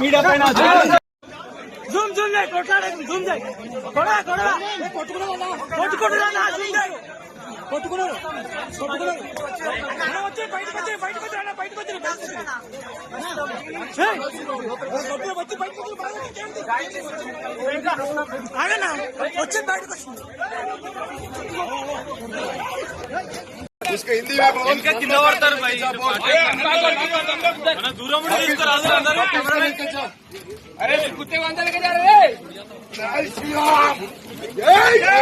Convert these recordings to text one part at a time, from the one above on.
Media పైన Zoom Zoom చేయి, కొట్లాడకు, Zoom చేయి, కొట్టుకున్నారు వచ్చి బయటకు వచ్చి हिंदी में కింద పడతారు దూరం अरे कुत्ते को अंदर लेके जा रहे हैं। जय श्री राम, जय जय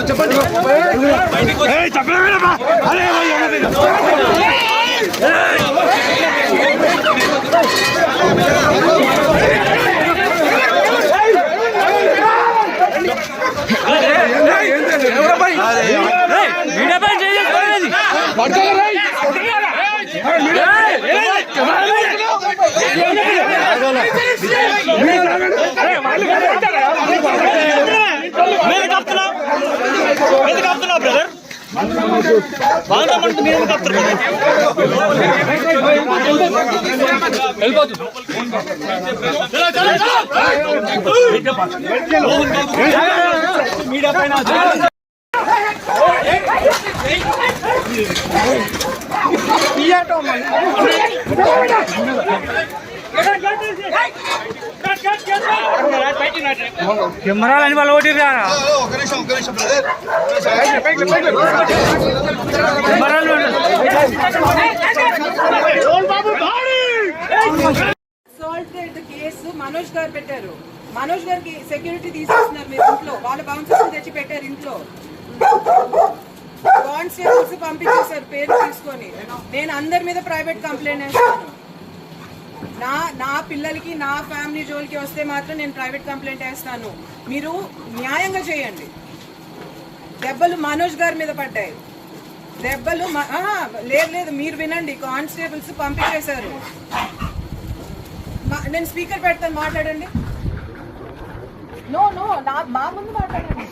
చెప్పండి బ్రదర్ మీడియా పైన కెమెరాలని వాళ్ళు ఓటి కేసు మనోజ్ గారు పెట్టారు. మనోజ్ గారికి సెక్యూరిటీ తీసేస్తున్నారు మీరు ఇంట్లో, వాళ్ళ బౌన్సర్స్ తెచ్చి పెట్టారు ఇంట్లో, కానిస్టేబుల్స్ పంపించేశారు పేరు తీసుకొని. నేను అందరి మీద ప్రైవేట్ కంప్లైంట్ వేస్తాను. నా పిల్లలకి నా ఫ్యామిలీ జోలికి వస్తే మాత్రం నేను ప్రైవేట్ కంప్లైంట్ వేస్తాను. మీరు న్యాయంగా చేయండి. దెబ్బలు మనోజ్ గారి మీద పడ్డాయి, దెబ్బలు లేదు మీరు వినండి, కానిస్టేబుల్స్ పంపించేశారు. నేను స్పీకర్ పెడతాను, మాట్లాడండి. నో మా ముందు మాట్లాడండి.